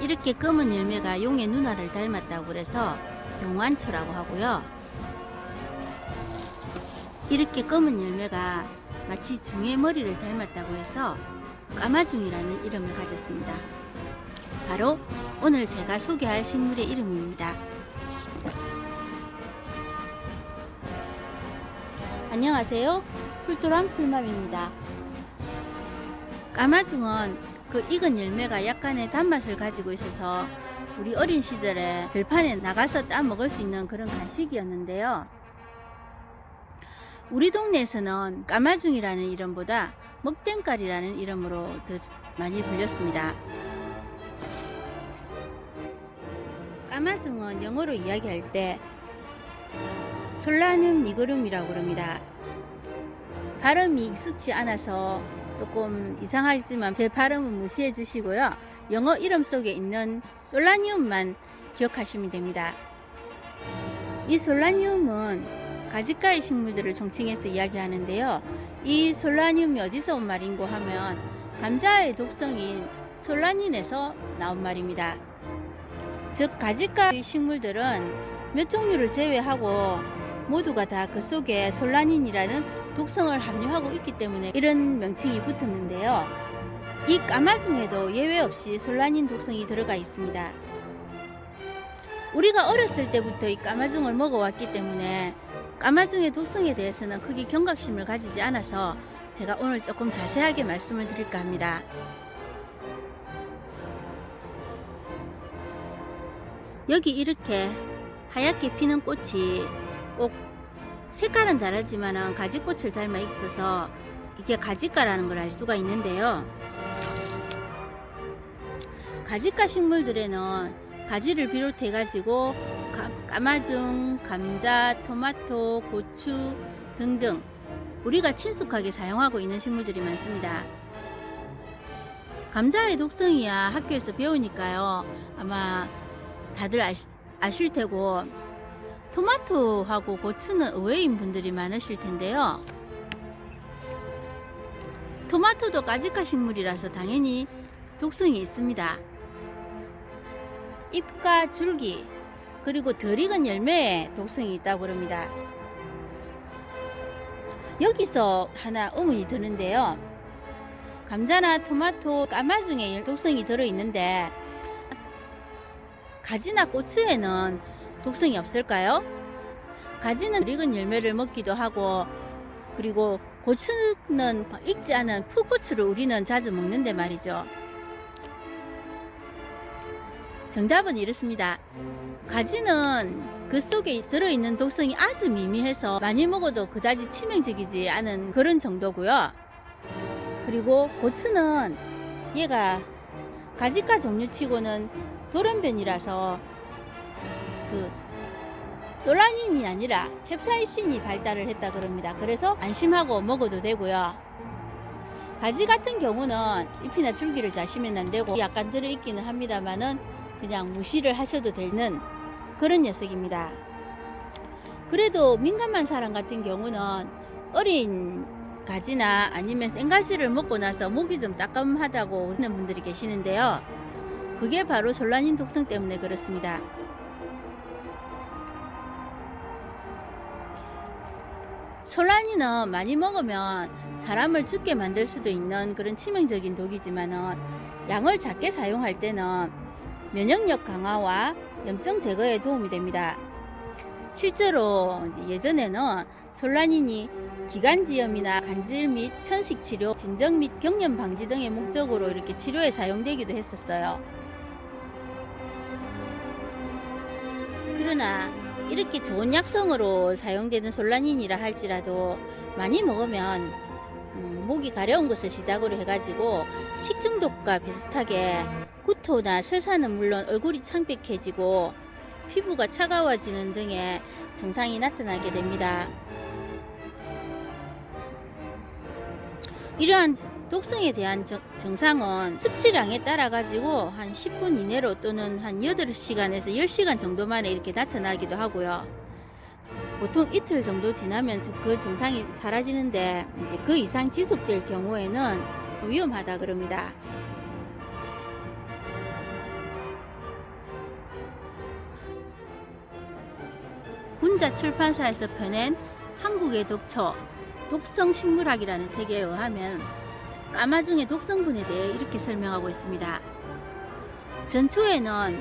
이렇게 검은 열매가 용의 누나를 닮았다고 그래서 용안초라고 하고요. 이렇게 검은 열매가 마치 중의 머리를 닮았다고 해서 까마중이라는 이름을 가졌습니다. 바로 오늘 제가 소개할 식물의 이름입니다. 안녕하세요. 풀도란 풀맘입니다. 까마중은 그 익은 열매가 약간의 단맛을 가지고 있어서 우리 어린 시절에 들판에 나가서 따 먹을 수 있는 그런 간식이었는데요. 우리 동네에서는 까마중이라는 이름보다 먹땡깔이라는 이름으로 더 많이 불렸습니다. 까마중은 영어로 이야기할 때 솔라늄 니그rum이라고 그럽니다. 발음이 익숙지 않아서 조금 이상하지만 제 발음은 무시해 주시고요. 영어 이름 속에 있는 솔라늄만 기억하시면 됩니다. 이 솔라늄은 가지가의 식물들을 종칭해서 이야기하는데요. 이 솔라늄이 어디서 온 말인고 하면 감자의 독성인 솔라닌에서 나온 말입니다. 즉 가지가의 식물들은 몇 종류를 제외하고 모두가 다 그 속에 솔라닌이라는 독성을 함유하고 있기 때문에 이런 명칭이 붙었는데요. 이 까마중에도 예외 없이 솔라닌 독성이 들어가 있습니다. 우리가 어렸을 때부터 이 까마중을 먹어왔기 때문에 까마중의 독성에 대해서는 크게 경각심을 가지지 않아서 제가 오늘 조금 자세하게 말씀을 드릴까 합니다. 여기 이렇게 하얗게 피는 꽃이 꼭 색깔은 다르지만 가지꽃을 닮아 있어서 이게 가지가라는 걸 알 수가 있는데요. 가지가 식물들에는 가지를 비롯해 가지고 까마중, 감자, 토마토, 고추 등등 우리가 친숙하게 사용하고 있는 식물들이 많습니다. 감자의 독성이야 학교에서 배우니까요. 아마 다들 아실 테고 토마토하고 고추는 의외인 분들이 많으실 텐데요. 토마토도 가지가 식물이라서 당연히 독성이 있습니다. 잎과 줄기 그리고 덜 익은 열매에 독성이 있다고 합니다. 여기서 하나 의문이 드는데요. 감자나 토마토, 까마중에 독성이 들어있는데 가지나 고추에는 독성이 없을까요? 가지는 익은 열매를 먹기도 하고 그리고 고추는 익지 않은 풋고추를 우리는 자주 먹는데 말이죠. 정답은 이렇습니다. 가지는 그 속에 들어있는 독성이 아주 미미해서 많이 먹어도 그다지 치명적이지 않은 그런 정도고요. 그리고 고추는 얘가 가지가 종류치고는 돌연변이라서 그 솔라닌이 아니라 캡사이신이 발달을 했다 그럽니다. 그래서 안심하고 먹어도 되고요. 가지 같은 경우는 잎이나 줄기를 자시면 안 되고 약간 들어있기는 합니다만은 그냥 무시를 하셔도 되는 그런 녀석입니다. 그래도 민감한 사람 같은 경우는 어린 가지나 아니면 생가지를 먹고 나서 목이 좀 따끔하다고 하는 분들이 계시는데요. 그게 바로 솔라닌 독성 때문에 그렇습니다. 솔라닌은 많이 먹으면 사람을 죽게 만들 수도 있는 그런 치명적인 독이지만은 양을 작게 사용할 때는 면역력 강화와 염증 제거에 도움이 됩니다. 실제로 예전에는 솔라닌이 기관지염이나 간질 및 천식 치료, 진정 및 경련 방지 등의 목적으로 이렇게 치료에 사용되기도 했었어요. 그러나 이렇게 좋은 약성으로 사용되는 솔라닌이라 할지라도 많이 먹으면 목이 가려운 것을 시작으로 해가지고 식중독과 비슷하게 구토나 설사는 물론 얼굴이 창백해지고 피부가 차가워지는 등의 증상이 나타나게 됩니다. 이러한 독성에 대한 증상은 섭취량에 따라 가지고 한 10분 이내로 또는 한 8시간에서 10시간 정도 만에 이렇게 나타나기도 하고요. 보통 이틀 정도 지나면 그 증상이 사라지는데 이제 그 이상 지속될 경우에는 위험하다 그럽니다. 현자 출판사에서 펴낸 한국의 독초, 독성식물학이라는 책에 의하면 까마중의 독성분에 대해 이렇게 설명하고 있습니다. 전초에는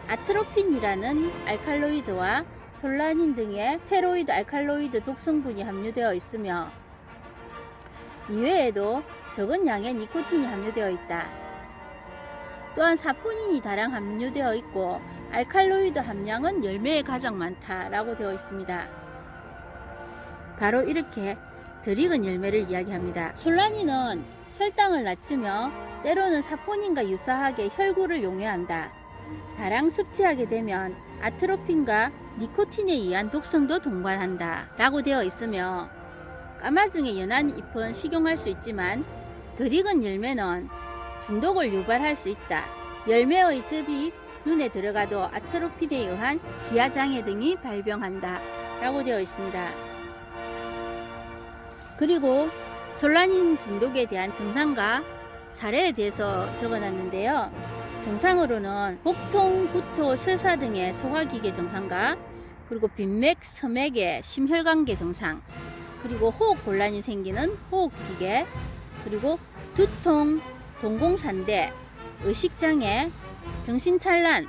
아트로핀이라는 알칼로이드와 솔라닌 등의 스테로이드 알칼로이드 독성분이 함유되어 있으며 이외에도 적은 양의 니코틴이 함유되어 있다. 또한 사포닌이 다량 함유되어 있고 알칼로이드 함량은 열매에 가장 많다라고 되어 있습니다. 바로 이렇게 덜익은 열매를 이야기합니다. 솔라닌은 혈당을 낮추며 때로는 사포닌과 유사하게 혈구를 용해한다. 다량 섭취하게 되면 아트로핀과 니코틴에 의한 독성도 동반한다 라고 되어 있으며 까마중의 연한 잎은 식용할 수 있지만 덜 익은 열매는 중독을 유발할 수 있다. 열매의 즙이 눈에 들어가도 아트로핀에 의한 시야장애 등이 발병한다 라고 되어 있습니다. 그리고 솔라닌 중독에 대한 증상과 사례에 대해서 적어놨는데요. 증상으로는 복통, 구토, 설사 등의 소화기계 증상과 그리고 빈맥, 서맥의 심혈관계 증상, 그리고 호흡 곤란이 생기는 호흡기계, 그리고 두통, 동공산대, 의식장애, 정신찬란,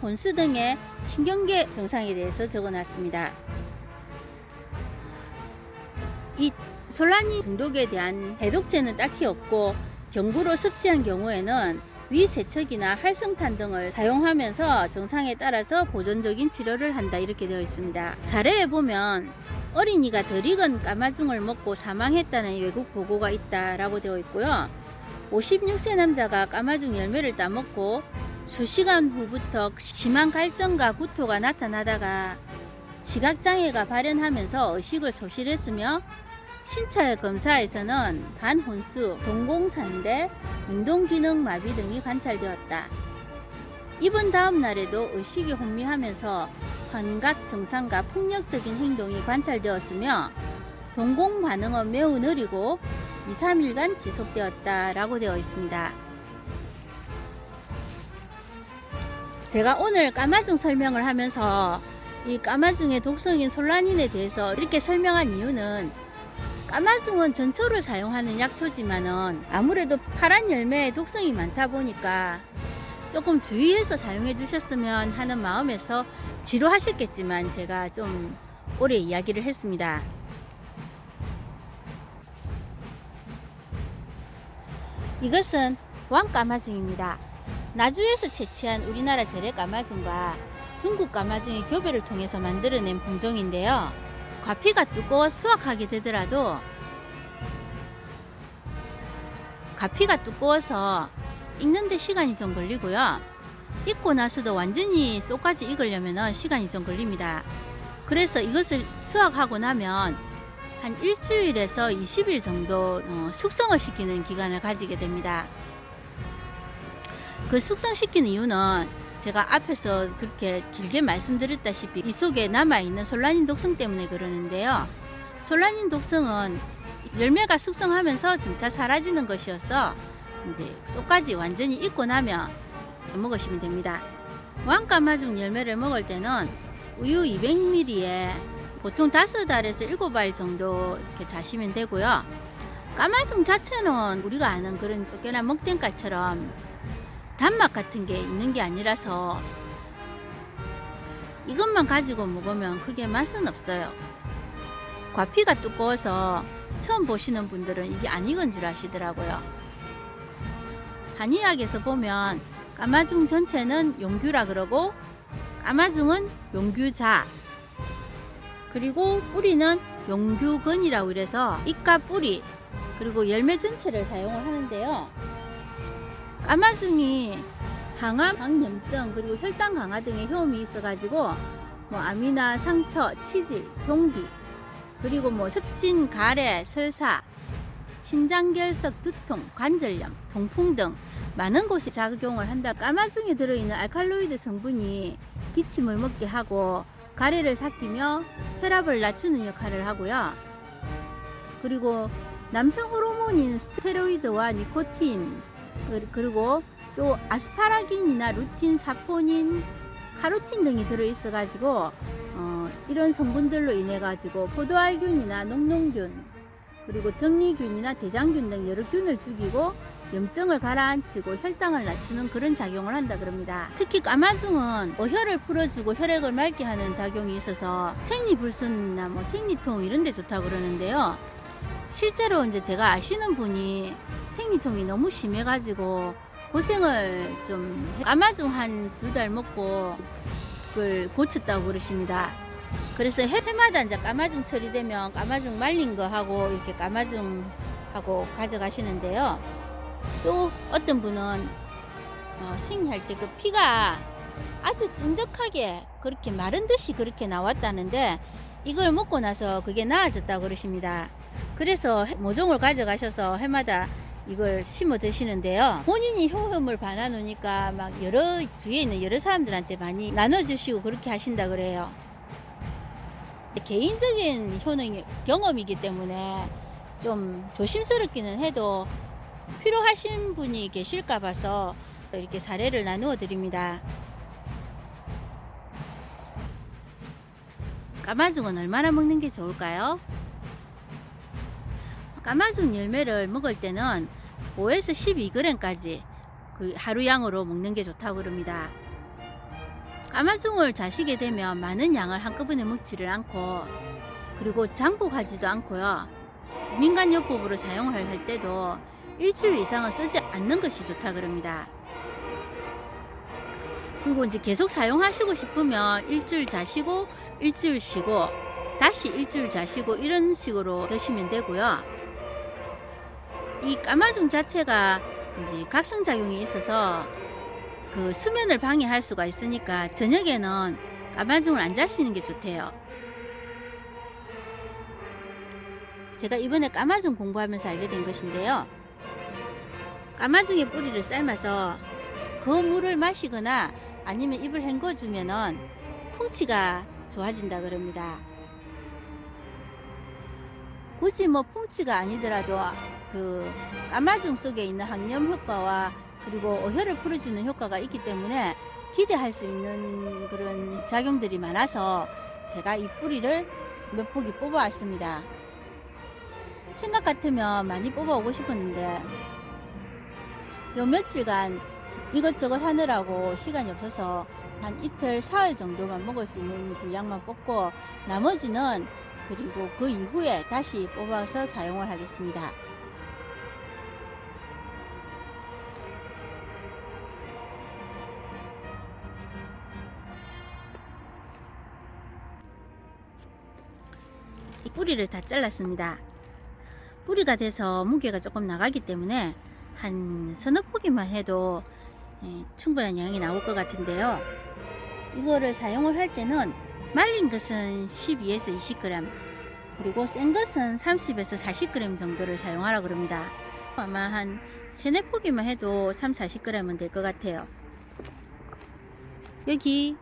혼수 등의 신경계 증상에 대해서 적어놨습니다. 이 솔라닌 중독에 대한 해독제는 딱히 없고 경구로 섭취한 경우에는 위세척이나 활성탄 등을 사용하면서 증상에 따라서 보존적인 치료를 한다 이렇게 되어 있습니다. 사례에 보면 어린이가 덜 익은 까마중을 먹고 사망했다는 외국 보고가 있다라고 되어 있고요. 56세 남자가 까마중 열매를 따먹고 수시간 후부터 심한 갈증과 구토가 나타나다가 시각장애가 발현하면서 의식을 소실했으며 신체 검사에서는 반혼수, 동공산대, 운동기능 마비 등이 관찰되었다. 입은 다음 날에도 의식이 혼미하면서 환각 증상과 폭력적인 행동이 관찰되었으며 동공 반응은 매우 느리고 2, 3일간 지속되었다라고 되어 있습니다. 제가 오늘 까마중 설명을 하면서 이 까마중의 독성인 솔라닌에 대해서 이렇게 설명한 이유는 까마중은 전초를 사용하는 약초지만은 아무래도 파란 열매에 독성이 많다 보니까 조금 주의해서 사용해 주셨으면 하는 마음에서 지루하셨겠지만 제가 좀 오래 이야기를 했습니다. 이것은 왕까마중입니다. 나주에서 채취한 우리나라 재래 까마중과 중국 까마중의 교배를 통해서 만들어낸 품종인데요. 과피가 두꺼워 수확하게 되더라도 과피가 두꺼워서 익는데 시간이 좀 걸리고요. 익고 나서도 완전히 쏙까지 익으려면 시간이 좀 걸립니다. 그래서 이것을 수확하고 나면 한 일주일에서 20일 정도 숙성을 시키는 기간을 가지게 됩니다. 그 숙성시키는 이유는 제가 앞에서 그렇게 길게 말씀드렸다시피 이 속에 남아있는 솔라닌 독성 때문에 그러는데요. 솔라닌 독성은 열매가 숙성하면서 점차 사라지는 것이어서 이제 쏙까지 완전히 익고 나면 먹으시면 됩니다. 왕까마중 열매를 먹을 때는 우유 200ml에 보통 5알에서 7알 정도 이렇게 자시면 되고요. 까마중 자체는 우리가 아는 그런 쫓겨난 먹된깔처럼 단맛 같은 게 있는 게 아니라서 이것만 가지고 먹으면 크게 맛은 없어요. 과피가 두꺼워서 처음 보시는 분들은 이게 안 익은 줄 아시더라고요. 한의학에서 보면 까마중 전체는 용규라 그러고 까마중은 용규자 그리고 뿌리는 용규근이라고 그래서 잎과 뿌리 그리고 열매 전체를 사용을 하는데요. 까마중이 항암, 항염증 그리고 혈당 강화 등의 효험이 있어가지고 암이나 상처, 치질, 종기 그리고 습진, 가래, 설사, 신장결석, 두통, 관절염, 통풍 등 많은 곳에 작용을 한다. 까마중에 들어있는 알칼로이드 성분이 기침을 먹게 하고 가래를 삭히며 혈압을 낮추는 역할을 하고요. 그리고 남성 호르몬인 스테로이드와 니코틴 그리고 또 아스파라긴이나 루틴, 사포닌, 카로틴 등이 들어있어 가지고 이런 성분들로 인해 가지고 포도알균이나 녹농균 그리고 정리균이나 대장균 등 여러 균을 죽이고 염증을 가라앉히고 혈당을 낮추는 그런 작용을 한다 그럽니다. 특히 까마중은 혈을 풀어주고 혈액을 맑게 하는 작용이 있어서 생리불순이나 생리통 이런 데 좋다고 그러는데요. 실제로 이제 제가 아시는 분이 생리통이 너무 심해가지고 고생을 좀 까마중 한 2달 먹고 그걸 고쳤다고 그러십니다. 그래서 해마다 이제 까마중 처리되면 까마중 말린 거 하고 이렇게 까마중 하고 가져가시는데요. 또 어떤 분은 생리할 때 그 피가 아주 찐득하게 그렇게 마른 듯이 그렇게 나왔다는데 이걸 먹고 나서 그게 나아졌다고 그러십니다. 그래서 모종을 가져가셔서 해마다 이걸 심어 드시는데요. 본인이 효험을 받아놓으니까 막 여러 주위에 있는 여러 사람들한테 많이 나눠주시고 그렇게 하신다 그래요. 개인적인 효능 경험이기 때문에 좀 조심스럽기는 해도 필요하신 분이 계실까 봐서 이렇게 사례를 나누어 드립니다. 까마중은 얼마나 먹는 게 좋을까요? 까마중 열매를 먹을 때는 5에서 12g까지 그 하루 양으로 먹는 게 좋다고 그럽니다. 까마중을 자시게 되면 많은 양을 한꺼번에 먹지를 않고 그리고 장복하지도 않고요. 민간요법으로 사용을 할 때도 일주일 이상은 쓰지 않는 것이 좋다 그럽니다. 그리고 이제 계속 사용하시고 싶으면 일주일 자시고 일주일 쉬고 다시 일주일 자시고 이런 식으로 드시면 되고요. 이 까마중 자체가 이제 각성작용이 있어서 그 수면을 방해할 수가 있으니까 저녁에는 까마중을 안 자시는 게 좋대요. 제가 이번에 까마중 공부하면서 알게 된 것인데요. 까마중의 뿌리를 삶아서 그 물을 마시거나 아니면 입을 헹궈주면은 풍치가 좋아진다 그럽니다. 굳이 풍치가 아니더라도 그 까마중 속에 있는 항염 효과와 그리고 혈을 풀어주는 효과가 있기 때문에 기대할 수 있는 그런 작용들이 많아서 제가 이 뿌리를 몇 포기 뽑아왔습니다. 생각 같으면 많이 뽑아오고 싶었는데 요 며칠간 이것저것 하느라고 시간이 없어서 한 이틀 사흘 정도만 먹을 수 있는 분량만 뽑고 나머지는 그리고 그 이후에 다시 뽑아서 사용을 하겠습니다. 이 뿌리를 다 잘랐습니다. 뿌리가 돼서 무게가 조금 나가기 때문에 한 서너 포기만 해도 충분한 양이 나올 것 같은데요. 이거를 사용을 할 때는 말린 것은 12에서 20g 그리고 센 것은 30에서 40g 정도를 사용하라 그럽니다. 아마 한 3-4포기만 해도 30-40g은 될 것 같아요. 여기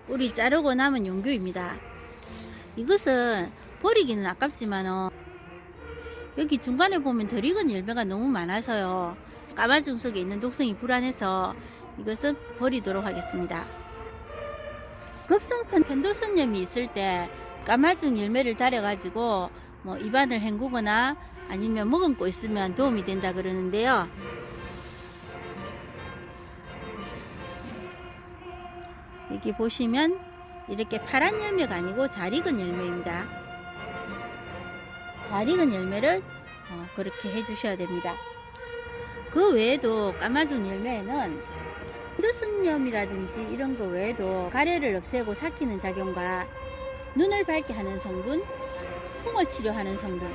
뿌리 자르고 남은 용교입니다. 이것은 버리기는 아깝지만 여기 중간에 보면 덜 익은 열매가 너무 많아서요. 까마중 속에 있는 독성이 불안해서 이것은 버리도록 하겠습니다. 급성 편도선염이 있을 때 까마중 열매를 달여가지고 입안을 헹구거나 아니면 머금고 있으면 도움이 된다 그러는데요. 여기 보시면 이렇게 파란 열매가 아니고 잘 익은 열매입니다. 잘 익은 열매를 그렇게 해주셔야 됩니다. 그 외에도 까마중 열매에는 편도선염이라든지 이런 거 외에도 가래를 없애고 삭히는 작용과 눈을 밝게 하는 성분, 홍을 치료하는 성분,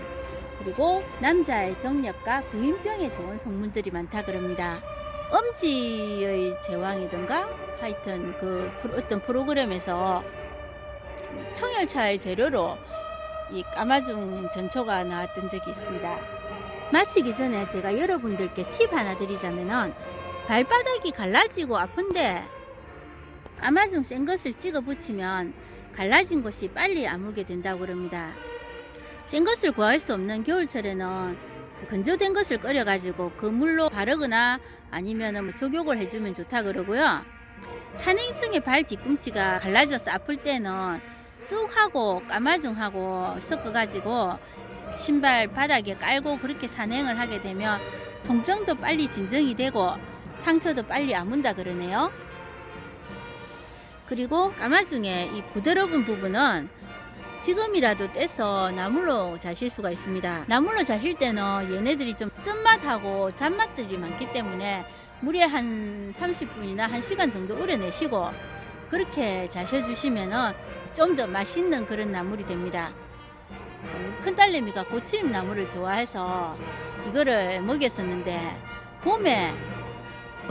그리고 남자의 정력과 부인병에 좋은 성분들이 많다 그럽니다. 엄지의 제왕이든가 하여튼 그 어떤 프로그램에서 청열차의 재료로 이 까마중 전초가 나왔던 적이 있습니다. 마치기 전에 제가 여러분들께 팁 하나 드리자면은 발바닥이 갈라지고 아픈데 까마중 센 것을 찍어 붙이면 갈라진 곳이 빨리 아물게 된다고 그럽니다. 센 것을 구할 수 없는 겨울철에는 그 건조된 것을 끓여 가지고 그 물로 바르거나 아니면 족욕을 해주면 좋다 그러고요. 산행 중에 발 뒤꿈치가 갈라져서 아플 때는 쑥하고 까마중하고 섞어가지고 신발 바닥에 깔고 그렇게 산행을 하게 되면 통증도 빨리 진정이 되고 상처도 빨리 아문다 그러네요. 그리고 까마중의 이 부드러운 부분은 지금이라도 떼서 나물로 자실 수가 있습니다. 나물로 자실 때는 얘네들이 좀 쓴맛하고 잔맛들이 많기 때문에 물에 한 30분이나 1시간 정도 우려내시고 그렇게 자셔주시면은 좀 더 맛있는 그런 나물이 됩니다. 큰딸내미가 고추잎 나물을 좋아해서 이거를 먹였었는데 봄에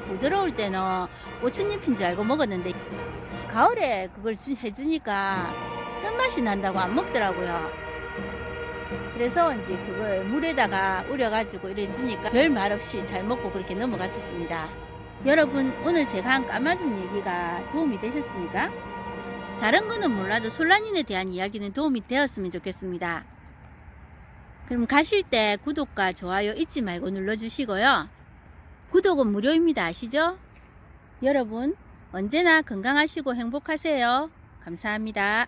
부드러울 때는 고추잎인 줄 알고 먹었는데 가을에 그걸 해주니까 쓴맛이 난다고 안 먹더라고요. 그래서 이제 그걸 물에다가 우려가지고 이래 주니까 별 말 없이 잘 먹고 그렇게 넘어갔었습니다. 여러분, 오늘 제가 한 까마중 얘기가 도움이 되셨습니까? 다른 거는 몰라도 솔라닌에 대한 이야기는 도움이 되었으면 좋겠습니다. 그럼 가실 때 구독과 좋아요 잊지 말고 눌러주시고요. 구독은 무료입니다. 아시죠? 여러분, 언제나 건강하시고 행복하세요. 감사합니다.